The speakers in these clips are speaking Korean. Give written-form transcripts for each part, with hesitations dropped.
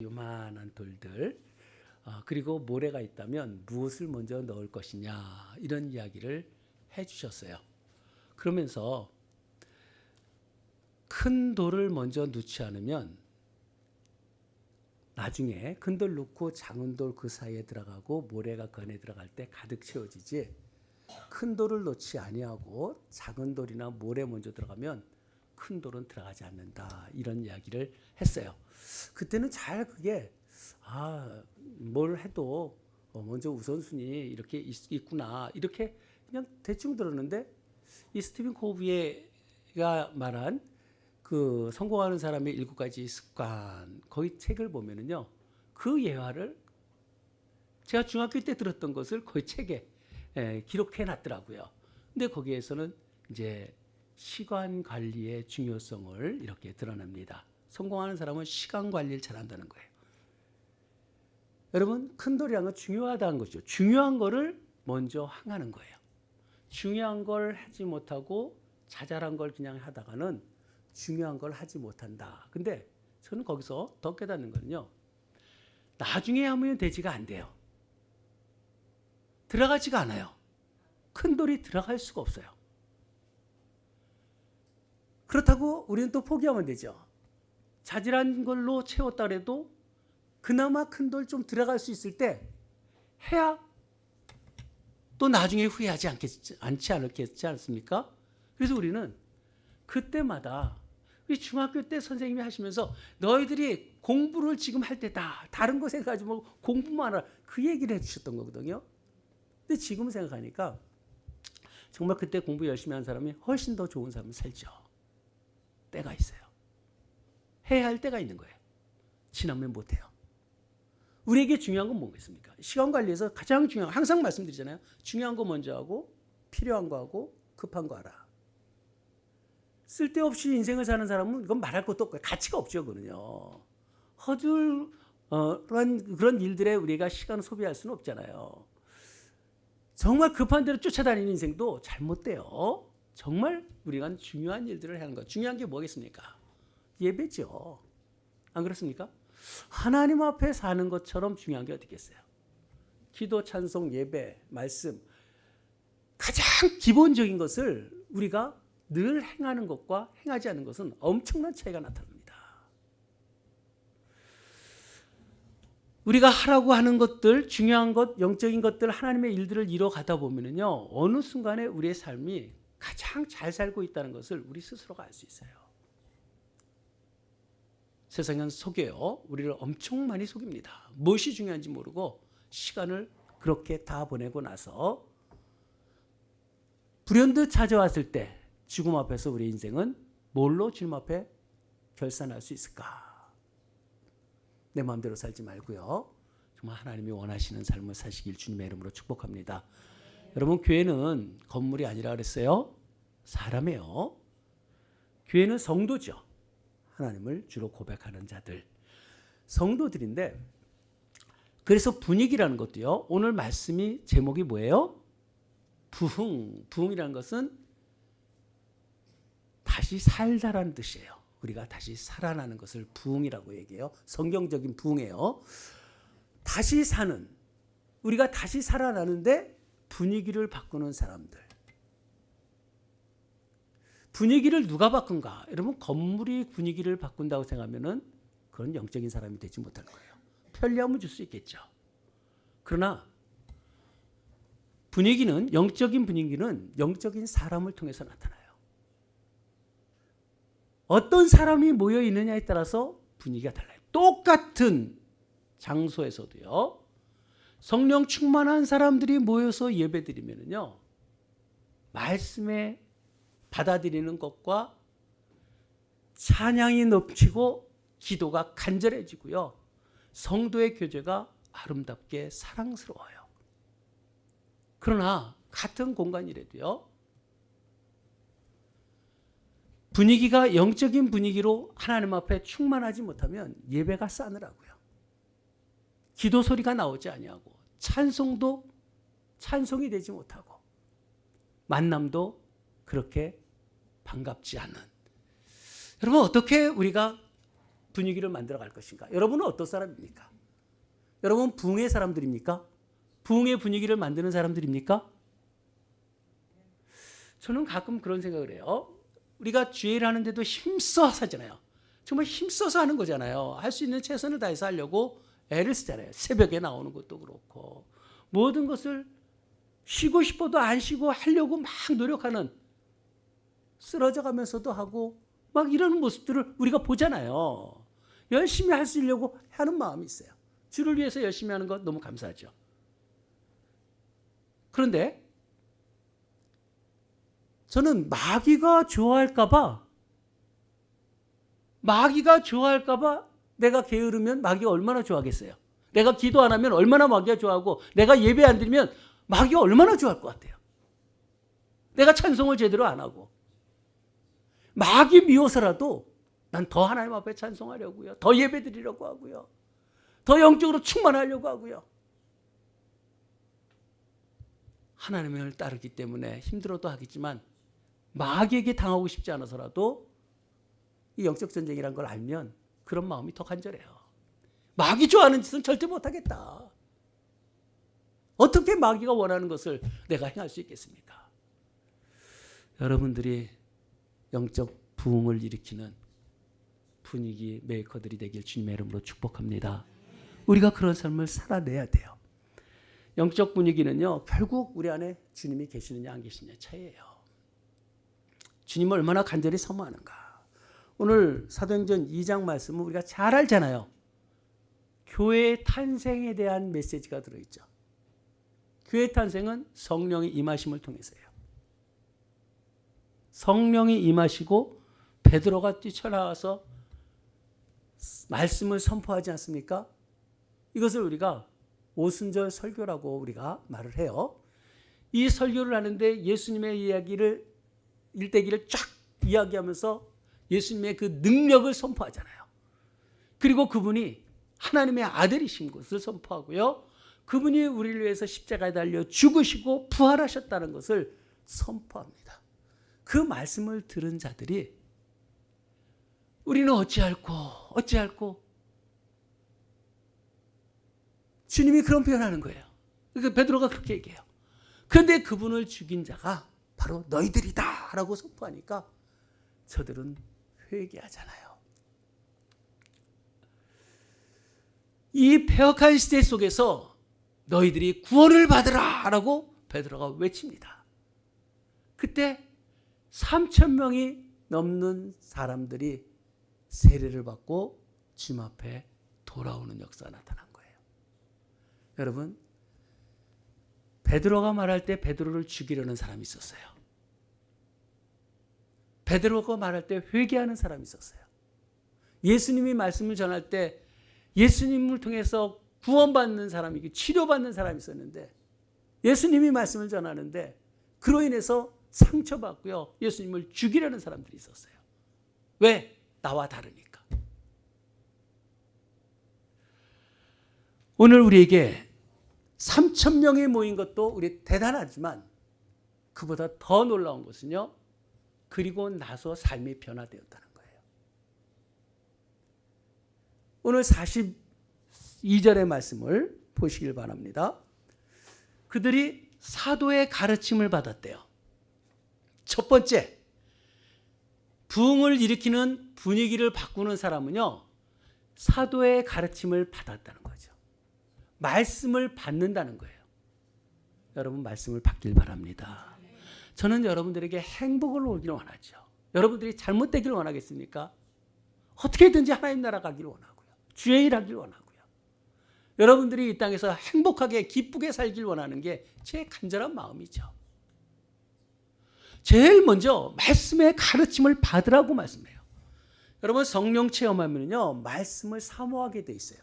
요만한 돌들, 그리고 모래가 있다면 무엇을 먼저 넣을 것이냐, 이런 이야기를 해주셨어요. 그러면서 큰 돌을 먼저 넣지 않으면 나중에 큰 돌 넣고 작은 돌 그 사이에 들어가고 모래가 그 안에 들어갈 때 가득 채워지지, 큰 돌을 넣지 아니하고 작은 돌이나 모래 먼저 들어가면 큰 돌은 들어가지 않는다, 이런 이야기를 했어요. 그때는 잘 그게 뭘 해도 먼저 우선순위 이렇게 있구나, 이렇게 그냥 대충 들었는데, 이 스티븐 코비가 말한 그 성공하는 사람의 7가지 습관, 거기 책을 보면은요, 그 예화를 제가 중학교 때 들었던 것을 거의 책에 기록해 놨더라고요. 근데 거기에서는 이제 시간 관리의 중요성을 이렇게 드러냅니다. 성공하는 사람은 시간 관리를 잘한다는 거예요. 여러분, 큰 돌이란 건 중요하다는 거죠. 중요한 거를 먼저 행하는 거예요. 중요한 걸 하지 못하고 자잘한 걸 그냥 하다가는 중요한 걸 하지 못한다. 근데 저는 거기서 더 깨닫는 거는요, 나중에 하면 되지가 안 돼요. 들어가지가 않아요. 큰 돌이 들어갈 수가 없어요. 그렇다고 우리는 또 포기하면 되죠. 자질한 걸로 채웠다 해도 그나마 큰 돌 좀 들어갈 수 있을 때 해야 또 나중에 후회하지 않지 않습니까? 그래서 우리는 그때마다, 우리 중학교 때 선생님이 하시면서 너희들이 공부를 지금 할 때다, 다른 거 생각하지 말고 공부만 하라, 그 얘기를 해주셨던 거거든요. 근데 지금 생각하니까 정말 그때 공부 열심히 한 사람이 훨씬 더 좋은 삶을 살죠. 때가 있어요. 해야 할 때가 있는 거예요. 지나면 못해요. 우리에게 중요한 건 뭐겠습니까? 시간 관리에서 가장 중요한, 항상 말씀드리잖아요. 중요한 거 먼저 하고 필요한 거 하고 급한 거 하라. 쓸데없이 인생을 사는 사람은 이건 말할 것도 없고 가치가 없죠. 그거는요. 그런 일들에 우리가 시간을 소비할 수는 없잖아요. 정말 급한 대로 쫓아다니는 인생도 잘못돼요. 정말 우리가 중요한 일들을 하는 것. 중요한 게 뭐겠습니까? 예배죠. 안 그렇습니까? 하나님 앞에 사는 것처럼 중요한 게 어디겠어요? 기도, 찬송, 예배, 말씀, 가장 기본적인 것을 우리가 늘 행하는 것과 행하지 않는 것은 엄청난 차이가 나타납니다. 우리가 하라고 하는 것들, 중요한 것, 영적인 것들, 하나님의 일들을 이뤄가다 보면은요, 어느 순간에 우리의 삶이 가장 잘 살고 있다는 것을 우리 스스로가 알 수 있어요. 세상은 속여요. 우리를 엄청 많이 속입니다. 무엇이 중요한지 모르고 시간을 그렇게 다 보내고 나서 불현듯 찾아왔을 때 죽음 앞에서 우리 인생은 뭘로 주님 앞에 결산할 수 있을까? 내 마음대로 살지 말고요, 정말 하나님이 원하시는 삶을 사시길 주님의 이름으로 축복합니다. 여러분, 교회는 건물이 아니라 그랬어요. 사람이에요. 교회는 성도죠. 하나님을 주로 고백하는 자들, 성도들인데, 그래서 분위기라는 것도요, 오늘 말씀이 제목이 뭐예요? 부흥이라는 것은 다시 살다라는 뜻이에요. 우리가 다시 살아나는 것을 부흥이라고 얘기해요. 성경적인 부흥이에요. 다시 사는, 우리가 다시 살아나는데 분위기를 바꾸는 사람들. 분위기를 누가 바꾼가? 여러분, 건물이 분위기를 바꾼다고 생각하면은 그건 영적인 사람이 되지 못할 거예요. 편리함을 줄 수 있겠죠. 그러나 영적인 분위기는 영적인 사람을 통해서 나타나요. 어떤 사람이 모여 있느냐에 따라서 분위기가 달라요. 똑같은 장소에서도요, 성령 충만한 사람들이 모여서 예배드리면요, 말씀에 받아들이는 것과 찬양이 넘치고 기도가 간절해지고요, 성도의 교제가 아름답게 사랑스러워요. 그러나 같은 공간이라도요, 분위기가 영적인 분위기로 하나님 앞에 충만하지 못하면 예배가 싸늘하고요, 기도 소리가 나오지 아니하고, 찬송이 되지 못하고, 만남도 그렇게 반갑지 않은. 여러분, 어떻게 우리가 분위기를 만들어 갈 것인가? 여러분은 어떤 사람입니까? 여러분 부흥의 사람들입니까? 부흥의 분위기를 만드는 사람들입니까? 저는 가끔 그런 생각을 해요. 우리가 주일을 하는데도 힘써서 하잖아요. 정말 힘써서 하는 거잖아요. 할 수 있는 최선을 다해서 하려고 애를 쓰잖아요. 새벽에 나오는 것도 그렇고 모든 것을 쉬고 싶어도 안 쉬고 하려고 막 노력하는, 쓰러져 가면서도 하고 막 이러는 모습들을 우리가 보잖아요. 열심히 할 수 있려고 하는 마음이 있어요. 주를 위해서 열심히 하는 것 너무 감사하죠. 그런데 저는 마귀가 좋아할까 봐 내가 게으르면 마귀가 얼마나 좋아하겠어요. 내가 기도 안 하면 얼마나 마귀가 좋아하고, 내가 예배 안 드리면 마귀가 얼마나 좋아할 것 같아요. 내가 찬송을 제대로 안 하고. 마귀 미워서라도 난 더 하나님 앞에 찬송하려고요. 더 예배 드리려고 하고요. 더 영적으로 충만하려고 하고요. 하나님을 따르기 때문에 힘들어도 하겠지만 마귀에게 당하고 싶지 않아서라도 이 영적 전쟁이란 걸 알면 그런 마음이 더 간절해요. 마귀 좋아하는 짓은 절대 못하겠다. 어떻게 마귀가 원하는 것을 내가 행할 수 있겠습니까? 여러분들이 영적 부흥을 일으키는 분위기 메이커들이 되길 주님의 이름으로 축복합니다. 우리가 그런 삶을 살아내야 돼요. 영적 분위기는요, 결국 우리 안에 주님이 계시느냐 안 계시느냐 차이예요. 주님을 얼마나 간절히 사모하는가. 오늘 사도행전 2장 말씀은 우리가 잘 알잖아요. 교회의 탄생에 대한 메시지가 들어있죠. 교회의 탄생은 성령의 임하심을 통해서예요. 성령이 임하시고 베드로가 뛰쳐나와서 말씀을 선포하지 않습니까? 이것을 우리가 오순절 설교라고 우리가 말을 해요. 이 설교를 하는데 예수님의 일대기를 쫙 이야기하면서 예수님의 그 능력을 선포하잖아요. 그리고 그분이 하나님의 아들이신 것을 선포하고요. 그분이 우리를 위해서 십자가에 달려 죽으시고 부활하셨다는 것을 선포합니다. 그 말씀을 들은 자들이 우리는 어찌할꼬 주님이 그런 표현하는 거예요. 그러니까 베드로가 그렇게 얘기해요. 그런데 그분을 죽인 자가 바로 너희들이다 라고 선포하니까 저들은 회개하잖아요. 이 폐역한 시대 속에서 너희들이 구원을 받으라 라고 베드로가 외칩니다. 그때 3,000명이 넘는 사람들이 세례를 받고 주님 앞에 돌아오는 역사가 나타난 거예요. 여러분, 베드로가 말할 때 베드로를 죽이려는 사람이 있었어요. 베드로가 말할 때 회개하는 사람이 있었어요. 예수님이 말씀을 전할 때 예수님을 통해서 구원받는 사람이, 치료받는 사람이 있었는데 예수님이 말씀을 전하는데 그로 인해서 상처받고요. 예수님을 죽이려는 사람들이 있었어요. 왜? 나와 다르니까. 오늘 우리에게 3,000명이 모인 것도 우리 대단하지만 그보다 더 놀라운 것은요. 그리고 나서 삶이 변화되었다는 거예요. 오늘 42절의 말씀을 보시길 바랍니다. 그들이 사도의 가르침을 받았대요. 첫 번째, 부흥을 일으키는 분위기를 바꾸는 사람은요, 사도의 가르침을 받았다는 거죠. 말씀을 받는다는 거예요. 여러분, 말씀을 받길 바랍니다. 저는 여러분들에게 행복을 오기를 원하죠. 여러분들이 잘못되기를 원하겠습니까? 어떻게든지 하나님 나라 가기를 원하고요. 주의 일 하기를 원하고요. 여러분들이 이 땅에서 행복하게 기쁘게 살길 원하는 게 제 간절한 마음이죠. 제일 먼저 말씀의 가르침을 받으라고 말씀해요. 여러분, 성령 체험하면요, 말씀을 사모하게 돼 있어요.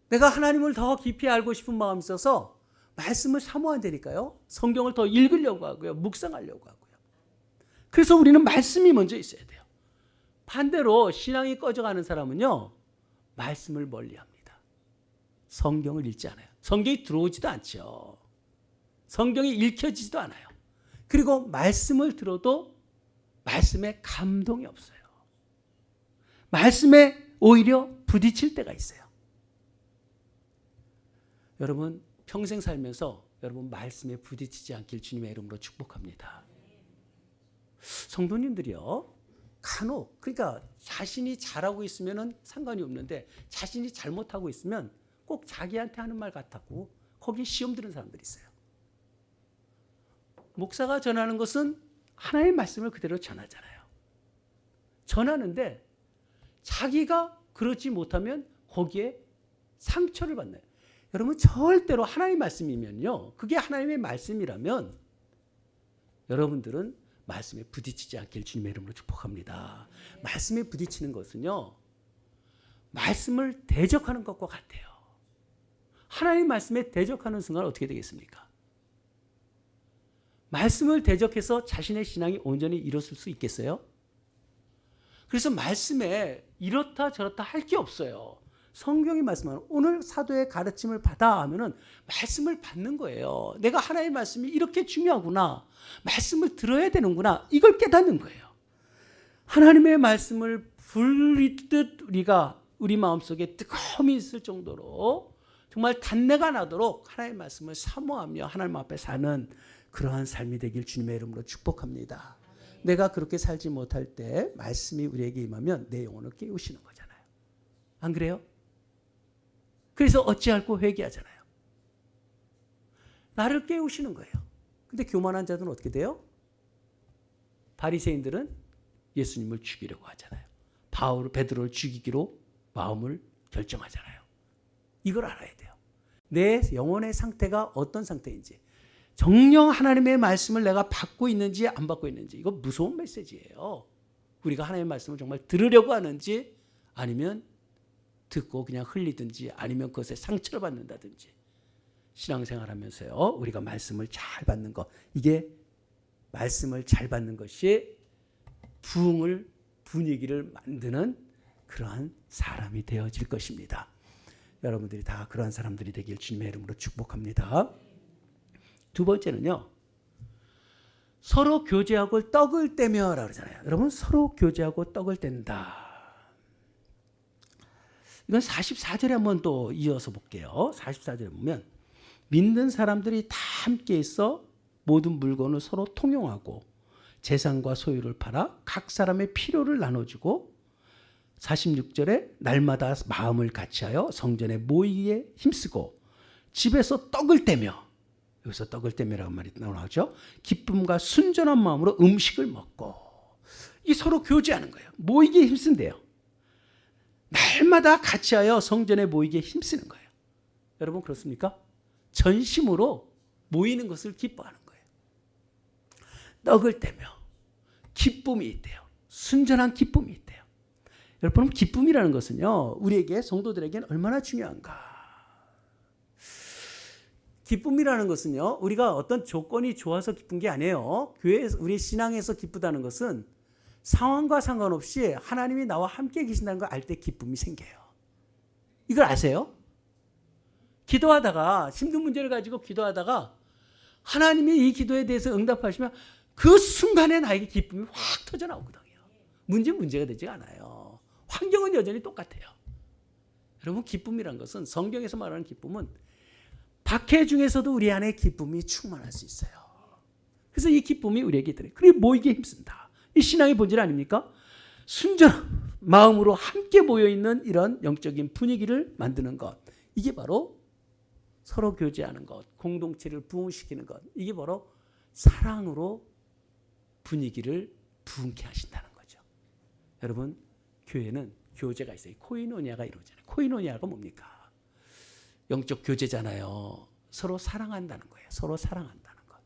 내가 하나님을 더 깊이 알고 싶은 마음이 있어서 말씀을 사모한다니까요. 성경을 더 읽으려고 하고요. 묵상하려고 하고요. 그래서 우리는 말씀이 먼저 있어야 돼요. 반대로 신앙이 꺼져가는 사람은요, 말씀을 멀리합니다. 성경을 읽지 않아요. 성경이 들어오지도 않죠. 성경이 읽혀지지도 않아요. 그리고 말씀을 들어도 말씀에 감동이 없어요. 말씀에 오히려 부딪힐 때가 있어요. 여러분 평생 살면서 여러분 말씀에 부딪히지 않길 주님의 이름으로 축복합니다. 성도님들이요, 간혹 그러니까 자신이 잘하고 있으면 상관이 없는데 자신이 잘못하고 있으면 꼭 자기한테 하는 말 같았고 거기에 시험 드는 사람들이 있어요. 목사가 전하는 것은 하나님의 말씀을 그대로 전하잖아요. 전하는데 자기가 그러지 못하면 거기에 상처를 받나요? 여러분 절대로 하나님의 말씀이면요, 그게 하나님의 말씀이라면 여러분들은 말씀에 부딪히지 않길 주님의 이름으로 축복합니다. 말씀에 부딪히는 것은요, 말씀을 대적하는 것과 같아요. 하나님 말씀에 대적하는 순간 어떻게 되겠습니까? 말씀을 대적해서 자신의 신앙이 온전히 이뤘을 수 있겠어요? 그래서 말씀에 이렇다 저렇다 할 게 없어요. 성경이 말씀하는 오늘 사도의 가르침을 받아 하면은 말씀을 받는 거예요. 내가 하나님의 말씀이 이렇게 중요하구나. 말씀을 들어야 되는구나. 이걸 깨닫는 거예요. 하나님의 말씀을 불리듯 우리가 우리 마음속에 뜨거움이 있을 정도로 정말 단내가 나도록 하나님의 말씀을 사모하며 하나님 앞에 사는 그러한 삶이 되길 주님의 이름으로 축복합니다. 내가 그렇게 살지 못할 때 말씀이 우리에게 임하면 내 영혼을 깨우시는 거잖아요. 안 그래요? 그래서 어찌할꼬 회개하잖아요. 나를 깨우시는 거예요. 근데 교만한 자들은 어떻게 돼요? 바리새인들은 예수님을 죽이려고 하잖아요. 베드로를 죽이기로 마음을 결정하잖아요. 이걸 알아야 돼요. 내 영혼의 상태가 어떤 상태인지, 정녕 하나님의 말씀을 내가 받고 있는지 안 받고 있는지, 이거 무서운 메시지예요. 우리가 하나님의 말씀을 정말 들으려고 하는지 아니면 듣고 그냥 흘리든지 아니면 그것에 상처를 받는다든지. 신앙생활하면서요, 우리가 말씀을 잘 받는 것, 이게 말씀을 잘 받는 것이 분위기를 만드는 그러한 사람이 되어질 것입니다. 여러분들이 다 그러한 사람들이 되길 주님의 이름으로 축복합니다. 두 번째는요, 서로 교제하고 떡을 떼며라 그러잖아요. 여러분 서로 교제하고 떡을 뗀다. 이건 44절에 한번 또 이어서 볼게요. 44절에 보면 믿는 사람들이 다 함께 있어 모든 물건을 서로 통용하고 재산과 소유를 팔아 각 사람의 필요를 나눠주고 46절에 날마다 마음을 같이하여 성전에 모이기에 힘쓰고 집에서 떡을 떼며, 여기서 떡을 떼며라는 말이 나오죠. 기쁨과 순전한 마음으로 음식을 먹고, 이 서로 교제하는 거예요. 모이기에 힘쓴대요. 날마다 같이하여 성전에 모이기에 힘쓰는 거예요. 여러분 그렇습니까? 전심으로 모이는 것을 기뻐하는 거예요. 떡을 떼며 기쁨이 있대요. 순전한 기쁨이 있대요. 여러분 기쁨이라는 것은요, 우리에게 성도들에게는 얼마나 중요한가. 기쁨이라는 것은요, 우리가 어떤 조건이 좋아서 기쁜 게 아니에요. 교회에서, 우리 신앙에서 기쁘다는 것은 상황과 상관없이 하나님이 나와 함께 계신다는 걸 알 때 기쁨이 생겨요. 이걸 아세요? 기도하다가 힘든 문제를 가지고 기도하다가 하나님이 이 기도에 대해서 응답하시면 그 순간에 나에게 기쁨이 확 터져 나오거든요. 문제가 되지 않아요. 환경은 여전히 똑같아요. 여러분 기쁨이란 것은, 성경에서 말하는 기쁨은 박해 중에서도 우리 안에 기쁨이 충만할 수 있어요. 그래서 이 기쁨이 우리에게 있더래요. 그리고 모이기에 힘쓴다. 이 신앙의 본질 아닙니까? 순전한 마음으로 함께 모여있는 이런 영적인 분위기를 만드는 것, 이게 바로 서로 교제하는 것, 공동체를 부흥시키는 것, 이게 바로 사랑으로 분위기를 부흥케 하신다는 거죠. 여러분 교회는 교제가 있어요. 코이노니아가 이루어지잖아요. 코이노니아가 뭡니까? 영적 교제잖아요. 서로 사랑한다는 거예요. 서로 사랑한다는 것.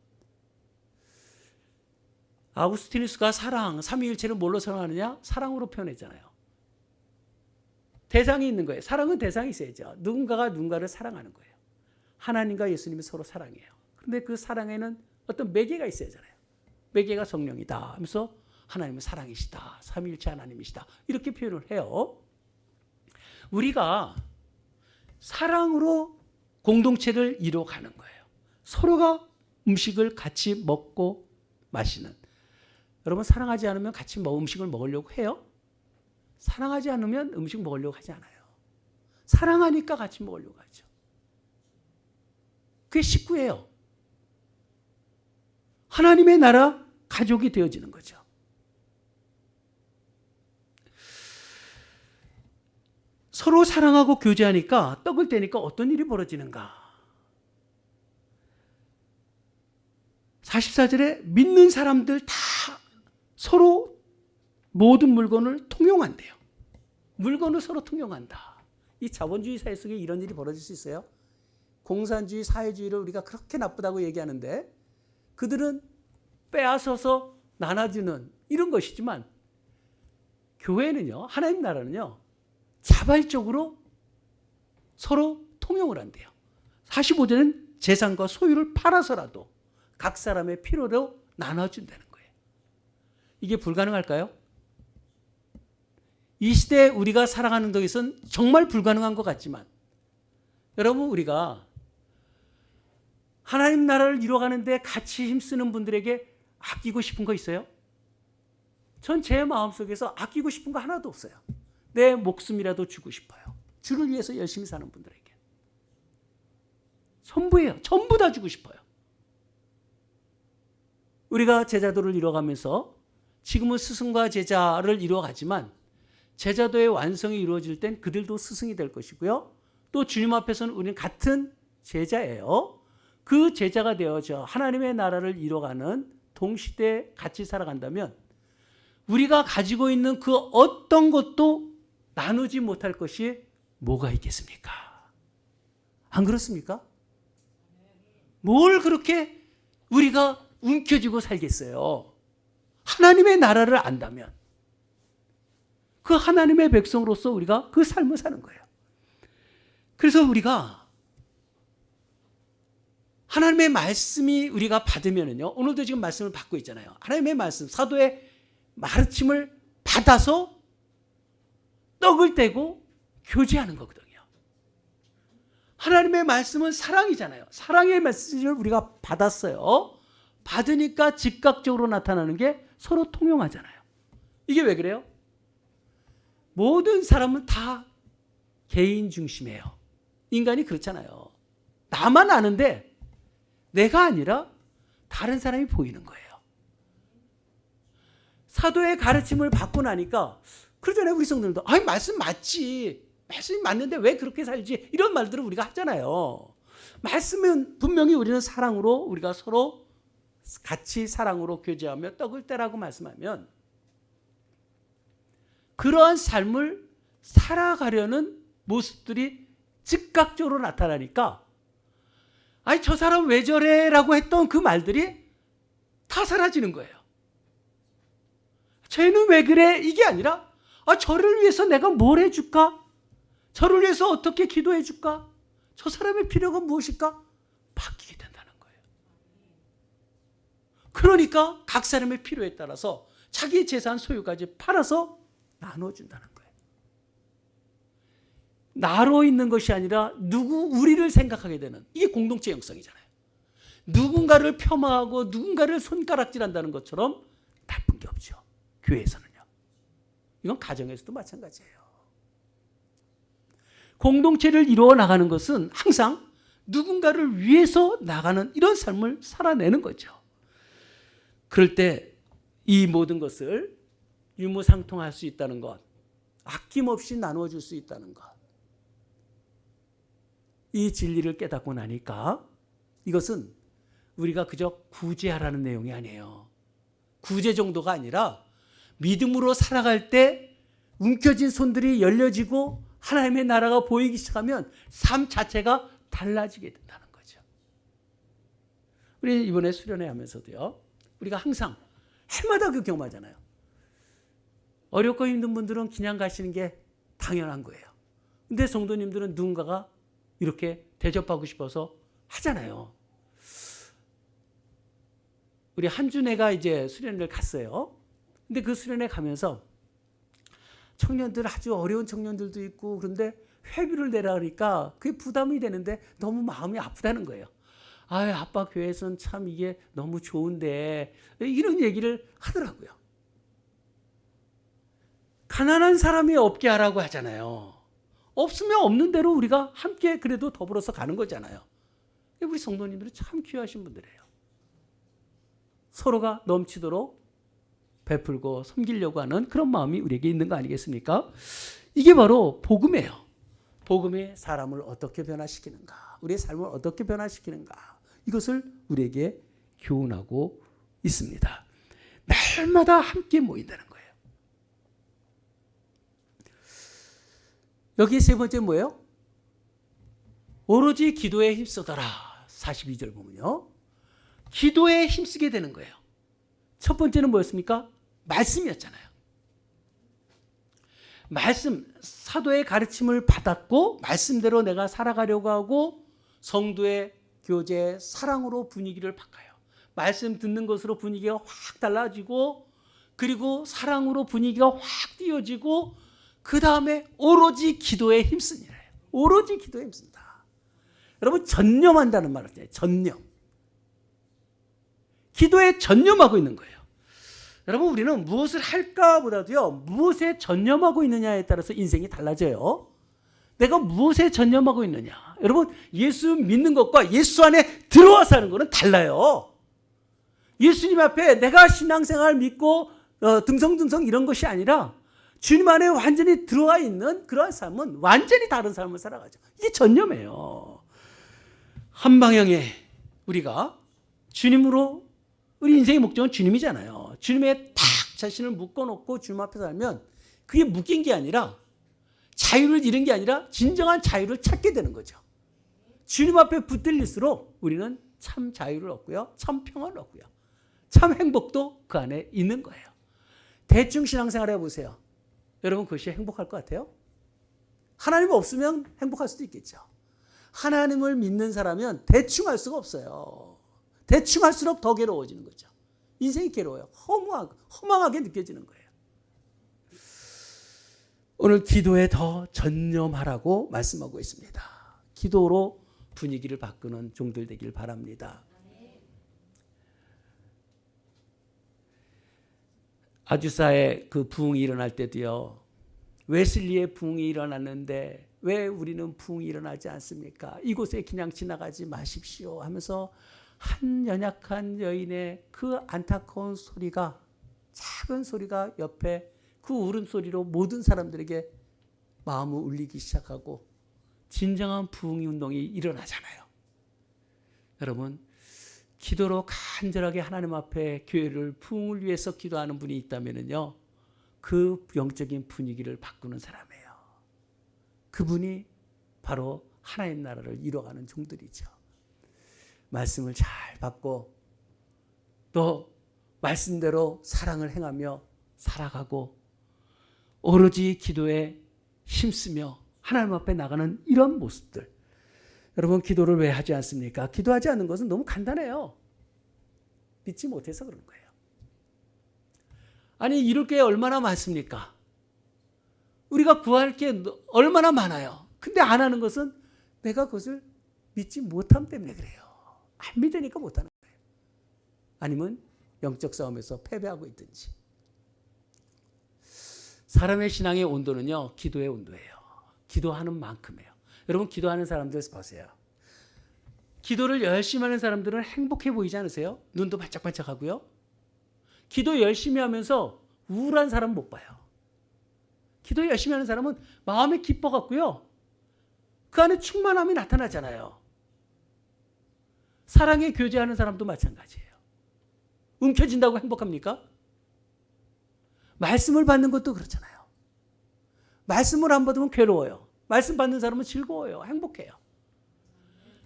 아우구스티누스가 사랑, 삼위일체를 뭘로 사랑하느냐? 사랑으로 표현했잖아요. 대상이 있는 거예요. 사랑은 대상이 있어야죠. 누군가가 누군가를 사랑하는 거예요. 하나님과 예수님이 서로 사랑해요. 그런데 그 사랑에는 어떤 매개가 있어야 하잖아요. 매개가 성령이다 하면서 하나님은 사랑이시다, 삼위일체 하나님이시다, 이렇게 표현을 해요. 우리가 사랑으로 공동체를 이뤄가는 거예요. 서로가 음식을 같이 먹고 마시는. 여러분 사랑하지 않으면 같이 음식을 먹으려고 해요? 사랑하지 않으면 음식 먹으려고 하지 않아요. 사랑하니까 같이 먹으려고 하죠. 그게 식구예요. 하나님의 나라 가족이 되어지는 거죠. 서로 사랑하고 교제하니까 떡을 떼니까 어떤 일이 벌어지는가? 44절에 믿는 사람들 다 서로 모든 물건을 통용한대요. 물건을 서로 통용한다. 이 자본주의 사회 속에 이런 일이 벌어질 수 있어요? 공산주의, 사회주의를 우리가 그렇게 나쁘다고 얘기하는데 그들은 빼앗아서 나눠주는 이런 것이지만 교회는요, 하나님 나라는요, 자발적으로 서로 통용을 한대요. 45절은 재산과 소유를 팔아서라도 각 사람의 필요로 나눠준다는 거예요. 이게 불가능할까요? 이 시대에 우리가 살아가는 것은 정말 불가능한 것 같지만 여러분, 우리가 하나님 나라를 이루어가는데 같이 힘쓰는 분들에게 아끼고 싶은 거 있어요? 전 제 마음속에서 아끼고 싶은 거 하나도 없어요. 내 목숨이라도 주고 싶어요. 주를 위해서 열심히 사는 분들에게. 전부예요. 전부 다 주고 싶어요. 우리가 제자도를 이루어가면서 지금은 스승과 제자를 이루어가지만 제자도의 완성이 이루어질 땐 그들도 스승이 될 것이고요. 또 주님 앞에서는 우리는 같은 제자예요. 그 제자가 되어져 하나님의 나라를 이루어가는 동시대에 같이 살아간다면 우리가 가지고 있는 그 어떤 것도 나누지 못할 것이 뭐가 있겠습니까? 안 그렇습니까? 뭘 그렇게 우리가 움켜쥐고 살겠어요? 하나님의 나라를 안다면 그 하나님의 백성으로서 우리가 그 삶을 사는 거예요. 그래서 우리가 하나님의 말씀이 우리가 받으면은요, 오늘도 지금 말씀을 받고 있잖아요. 하나님의 말씀, 사도의 가르침을 받아서 떡을 떼고 교제하는 거거든요. 하나님의 말씀은 사랑이잖아요. 사랑의 메시지를 우리가 받았어요. 받으니까 즉각적으로 나타나는 게 서로 통용하잖아요. 이게 왜 그래요? 모든 사람은 다 개인 중심이에요. 인간이 그렇잖아요. 나만 아는데 내가 아니라 다른 사람이 보이는 거예요. 사도의 가르침을 받고 나니까 그러잖아요. 우리 성도들도 말씀 맞지. 말씀이 맞는데 왜 그렇게 살지? 이런 말들을 우리가 하잖아요. 말씀은 분명히 우리는 사랑으로 우리가 서로 같이 사랑으로 교제하며 떡을 떼라고 말씀하면 그러한 삶을 살아가려는 모습들이 즉각적으로 나타나니까 저 사람 왜 저래? 라고 했던 그 말들이 다 사라지는 거예요. 쟤는 왜 그래? 이게 아니라 저를 위해서 내가 뭘 해줄까? 저를 위해서 어떻게 기도해 줄까? 저 사람의 필요가 무엇일까? 바뀌게 된다는 거예요. 그러니까 각 사람의 필요에 따라서 자기 재산 소유까지 팔아서 나눠준다는 거예요. 나로 있는 것이 아니라 우리를 생각하게 되는, 이게 공동체 형성이잖아요. 누군가를 폄하하고 누군가를 손가락질한다는 것처럼 나쁜 게 없죠. 교회에서는요. 이건 가정에서도 마찬가지예요. 공동체를 이루어 나가는 것은 항상 누군가를 위해서 나가는 이런 삶을 살아내는 거죠. 그럴 때 이 모든 것을 유무상통할 수 있다는 것, 아낌없이 나누어줄 수 있다는 것, 이 진리를 깨닫고 나니까 이것은 우리가 그저 구제하라는 내용이 아니에요. 구제 정도가 아니라 믿음으로 살아갈 때 움켜진 손들이 열려지고 하나님의 나라가 보이기 시작하면 삶 자체가 달라지게 된다는 거죠. 우리 이번에 수련회 하면서도요, 우리가 항상 해마다 그 경험하잖아요. 어렵고 힘든 분들은 그냥 가시는 게 당연한 거예요. 근데 성도님들은 누군가가 이렇게 대접하고 싶어서 하잖아요. 우리 한준애가 이제 수련회를 갔어요. 근데 그 수련회 가면서 청년들, 아주 어려운 청년들도 있고, 그런데 회비를 내라 그러니까 그게 부담이 되는데 너무 마음이 아프다는 거예요. 아빠 교회에서는 참 이게 너무 좋은데, 이런 얘기를 하더라고요. 가난한 사람이 없게 하라고 하잖아요. 없으면 없는 대로 우리가 함께 그래도 더불어서 가는 거잖아요. 우리 성도님들이 참 귀하신 분들이에요. 서로가 넘치도록 베풀고 섬기려고 하는 그런 마음이 우리에게 있는 거 아니겠습니까? 이게 바로 복음이에요. 복음이 사람을 어떻게 변화시키는가, 우리의 삶을 어떻게 변화시키는가, 이것을 우리에게 교훈하고 있습니다. 날마다 함께 모인다는 거예요. 여기 세 번째 뭐예요? 오로지 기도에 힘쓰더라. 42절 보면요. 기도에 힘쓰게 되는 거예요. 첫 번째는 뭐였습니까? 말씀이었잖아요. 말씀, 사도의 가르침을 받았고 말씀대로 내가 살아가려고 하고 성도의 교제, 사랑으로 분위기를 바꿔요. 말씀 듣는 것으로 분위기가 확 달라지고 그리고 사랑으로 분위기가 확 띄어지고 그 다음에 오로지 기도에 힘쓰니래요. 오로지 기도에 힘쓴다. 여러분 전념한다는 말을 해요. 전념. 기도에 전념하고 있는 거예요. 여러분 우리는 무엇을 할까 보다도요. 무엇에 전념하고 있느냐에 따라서 인생이 달라져요. 내가 무엇에 전념하고 있느냐. 여러분 예수 믿는 것과 예수 안에 들어와서 하는 것은 달라요. 예수님 앞에 내가 신앙생활 믿고 등성등성 이런 것이 아니라 주님 안에 완전히 들어와 있는 그러한 삶은 완전히 다른 삶을 살아가죠. 이게 전념이에요. 한 방향에 우리가 주님으로 우리 인생의 목적은 주님이잖아요. 주님에 탁 자신을 묶어놓고 주님 앞에 살면 그게 묶인 게 아니라 자유를 잃은 게 아니라 진정한 자유를 찾게 되는 거죠. 주님 앞에 붙들릴수록 우리는 참 자유를 얻고요. 참 평안을 얻고요. 참 행복도 그 안에 있는 거예요. 대충 신앙생활 해보세요. 여러분 그것이 행복할 것 같아요? 하나님 없으면 행복할 수도 있겠죠. 하나님을 믿는 사람은 대충 할 수가 없어요. 대충 할수록 더 괴로워지는 거죠. 인생이 괴로워요. 허망하게 느껴지는 거예요. 오늘 기도에 더 전념하라고 말씀하고 있습니다. 기도로 분위기를 바꾸는 종들 되길 바랍니다. 아주사의 그 부흥이 일어날 때도요. 웨슬리의 부흥이 일어났는데 왜 우리는 부흥이 일어나지 않습니까? 이곳에 그냥 지나가지 마십시오 하면서 한 연약한 여인의 그 안타까운 소리가 작은 소리가 옆에 그 울음소리로 모든 사람들에게 마음을 울리기 시작하고 진정한 부흥 운동이 일어나잖아요. 여러분 기도로 간절하게 하나님 앞에 교회를 부흥을 위해서 기도하는 분이 있다면요. 그 영적인 분위기를 바꾸는 사람이에요. 그분이 바로 하나님 나라를 이뤄가는 종들이죠. 말씀을 잘 받고 또 말씀대로 사랑을 행하며 살아가고 오로지 기도에 힘쓰며 하나님 앞에 나가는 이런 모습들. 여러분 기도를 왜 하지 않습니까? 기도하지 않는 것은 너무 간단해요. 믿지 못해서 그런 거예요. 아니 이룰 게 얼마나 많습니까? 우리가 구할 게 얼마나 많아요. 근데 안 하는 것은 내가 그것을 믿지 못함 때문에 그래요. 안 믿으니까 못하는 거예요. 아니면 영적 싸움에서 패배하고 있든지. 사람의 신앙의 온도는요. 기도의 온도예요. 기도하는 만큼이에요. 여러분 기도하는 사람들 보세요. 기도를 열심히 하는 사람들은 행복해 보이지 않으세요? 눈도 반짝반짝하고요. 기도 열심히 하면서 우울한 사람 못 봐요. 기도 열심히 하는 사람은 마음이 기뻐갖고요. 그 안에 충만함이 나타나잖아요. 사랑에 교제하는 사람도 마찬가지예요. 움켜진다고 행복합니까? 말씀을 받는 것도 그렇잖아요. 말씀을 안 받으면 괴로워요. 말씀 받는 사람은 즐거워요. 행복해요.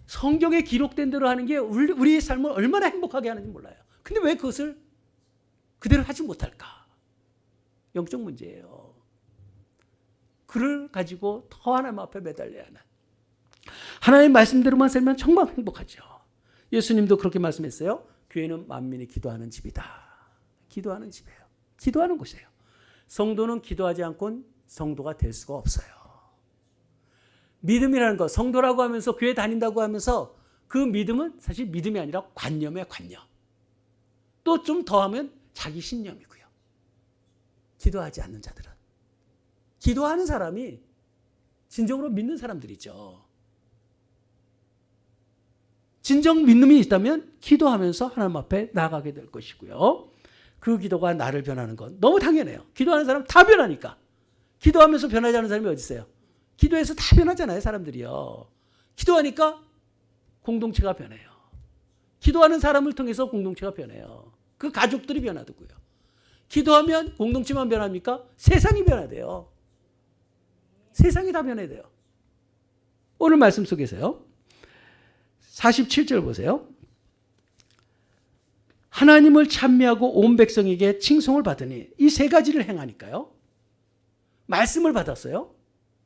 성경에 기록된 대로 하는 게 우리의 삶을 얼마나 행복하게 하는지 몰라요. 근데 왜 그것을 그대로 하지 못할까? 영적 문제예요. 그를 가지고 더 하나님 앞에 매달려야 하는. 하나님의 말씀대로만 살면 정말 행복하죠. 예수님도 그렇게 말씀했어요. 교회는 만민이 기도하는 집이다. 기도하는 집이에요. 기도하는 곳이에요. 성도는 기도하지 않고는 성도가 될 수가 없어요. 믿음이라는 것, 성도라고 하면서 교회 다닌다고 하면서 그 믿음은 사실 믿음이 아니라 관념이에요. 관념. 또 좀 더하면 자기 신념이고요. 기도하지 않는 자들은 기도하는 사람이 진정으로 믿는 사람들이죠. 진정 믿음이 있다면 기도하면서 하나님 앞에 나아가게 될 것이고요. 그 기도가 나를 변하는 건 너무 당연해요. 기도하는 사람 다 변하니까. 기도하면서 변하지 않는 사람이 어디 있어요? 기도해서 다 변하잖아요, 사람들이요. 기도하니까 공동체가 변해요. 기도하는 사람을 통해서 공동체가 변해요. 그 가족들이 변하더고요. 기도하면 공동체만 변합니까? 세상이 변화돼요. 세상이 다 변해야 돼요. 오늘 말씀 속에서요. 47절 보세요. 하나님을 찬미하고 온 백성에게 칭송을 받으니 이 세 가지를 행하니까요. 말씀을 받았어요.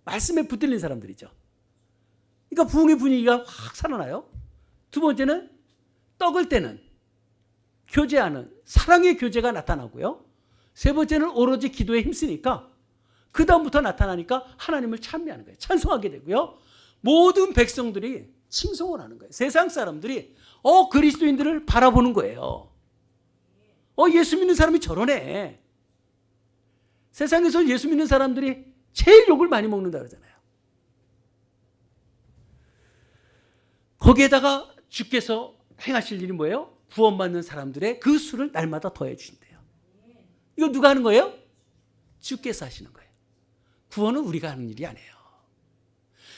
말씀에 붙들린 사람들이죠. 그러니까 부흥의 분위기가 확 살아나요. 두 번째는 떡을 떼는 교제하는 사랑의 교제가 나타나고요. 세 번째는 오로지 기도에 힘쓰니까 그 다음부터 나타나니까 하나님을 찬미하는 거예요. 찬송하게 되고요. 모든 백성들이 칭송을 하는 거예요. 세상 사람들이 그리스도인들을 바라보는 거예요. 예수 믿는 사람이 저러네. 세상에서 예수 믿는 사람들이 제일 욕을 많이 먹는다 그러잖아요. 거기에다가 주께서 행하실 일이 뭐예요? 구원받는 사람들의 그 수를 날마다 더해 주신대요. 이거 누가 하는 거예요? 주께서 하시는 거예요. 구원은 우리가 하는 일이 아니에요.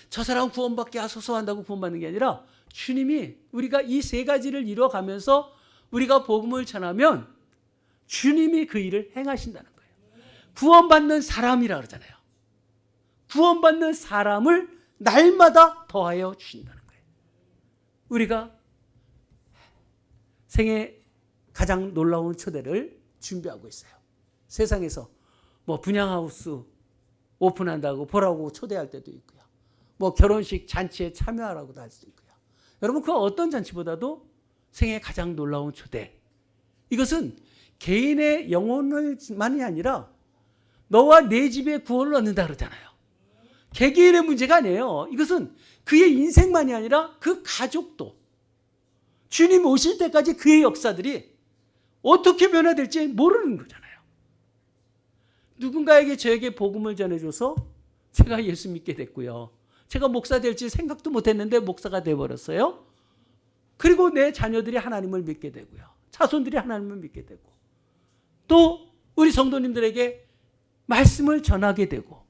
저 사람은 구원받게 하소서 한다고 구원받는 게 아니라 주님이 우리가 이 세 가지를 이뤄가면서 우리가 복음을 전하면 주님이 그 일을 행하신다는 거예요. 구원받는 사람이라 그러잖아요. 구원받는 사람을 날마다 더하여 주신다는 거예요. 우리가 생애 가장 놀라운 초대를 준비하고 있어요. 세상에서 분양하우스 오픈한다고 보라고 초대할 때도 있고요. 결혼식 잔치에 참여하라고도 할 수도 있고요. 여러분 그 어떤 잔치보다도 생애 가장 놀라운 초대. 이것은 개인의 영혼을만이 아니라 너와 내 집에 구원을 얻는다 그러잖아요. 개개인의 문제가 아니에요. 이것은 그의 인생만이 아니라 그 가족도 주님 오실 때까지 그의 역사들이 어떻게 변화될지 모르는 거잖아요. 누군가에게 저에게 복음을 전해줘서 제가 예수 믿게 됐고요. 제가 목사 될지 생각도 못했는데 목사가 돼버렸어요. 그리고 내 자녀들이 하나님을 믿게 되고요. 자손들이 하나님을 믿게 되고 또 우리 성도님들에게 말씀을 전하게 되고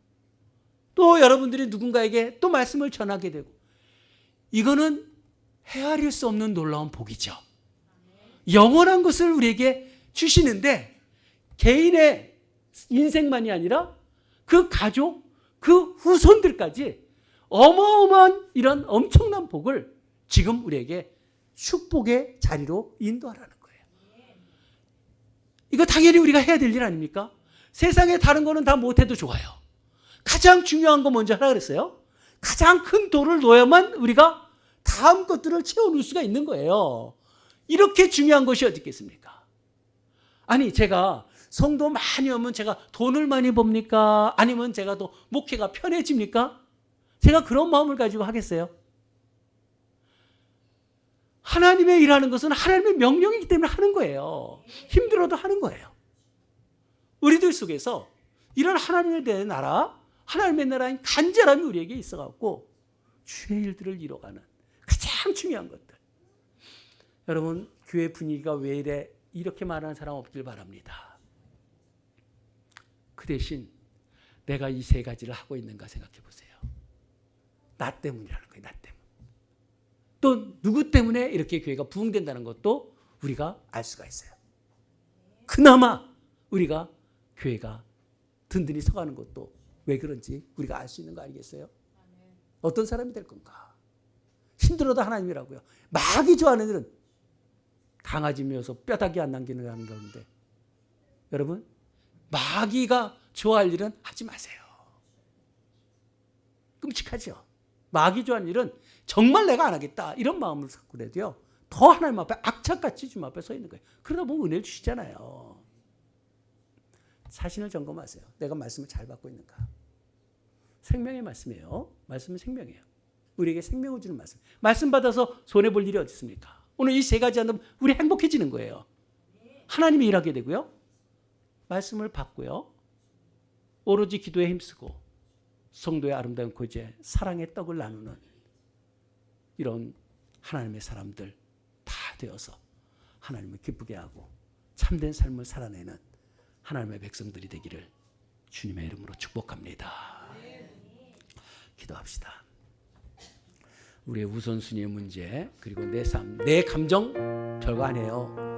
또 여러분들이 누군가에게 또 말씀을 전하게 되고 이거는 헤아릴 수 없는 놀라운 복이죠. 영원한 것을 우리에게 주시는데 개인의 인생만이 아니라 그 가족, 그 후손들까지 어마어마한 이런 엄청난 복을 지금 우리에게 축복의 자리로 인도하라는 거예요. 이거 당연히 우리가 해야 될 일 아닙니까? 세상에 다른 거는 다 못해도 좋아요. 가장 중요한 거 먼저 하라 그랬어요. 가장 큰 돌을 놓아야만 우리가 다음 것들을 채워놓을 수가 있는 거예요. 이렇게 중요한 것이 어디 있겠습니까? 아니 제가 성도 많이 오면 제가 돈을 많이 법니까? 아니면 제가 더 목회가 편해집니까? 제가 그런 마음을 가지고 하겠어요? 하나님의 일하는 것은 하나님의 명령이기 때문에 하는 거예요. 힘들어도 하는 거예요. 우리들 속에서 이런 하나님에 대한 나라, 하나님의 나라인 간절함이 우리에게 있어갖고 주의 일들을 이뤄가는 가장 중요한 것들. 여러분 교회 분위기가 왜 이래 이렇게 말하는 사람 없길 바랍니다. 그 대신 내가 이 세 가지를 하고 있는가 생각해 보세요. 나 때문이라는 거예요. 나 때문. 또 누구 때문에 이렇게 교회가 부흥된다는 것도 우리가 알 수가 있어요. 그나마 우리가 교회가 든든히 서가는 것도 왜 그런지 우리가 알 수 있는 거 아니겠어요? 어떤 사람이 될 건가? 힘들어도 하나님이라고요. 마귀 좋아하는 일은 강아지 미워서 뼈다귀 안 남기는 하는 건데 여러분 마귀가 좋아할 일은 하지 마세요. 끔찍하죠. 마귀 좋아하는 일은 정말 내가 안 하겠다 이런 마음을 갖고 그래도요 더 하나님 앞에 악착같이 주님 앞에 서 있는 거예요. 그러다 보면 은혜를 주시잖아요. 자신을 점검하세요. 내가 말씀을 잘 받고 있는가? 생명의 말씀이에요. 말씀은 생명이에요. 우리에게 생명을 주는 말씀. 말씀 받아서 손해볼 일이 어디 있습니까? 오늘 이 세 가지 한다면 우리 행복해지는 거예요. 하나님이 일하게 되고요. 말씀을 받고요. 오로지 기도에 힘쓰고 성도의 아름다운 교제, 사랑의 떡을 나누는 이런 하나님의 사람들 다 되어서 하나님을 기쁘게 하고 참된 삶을 살아내는 하나님의 백성들이 되기를 주님의 이름으로 축복합니다. 기도합시다. 우리의 우선순위의 문제, 그리고 내 삶, 내 감정 별거 아니에요.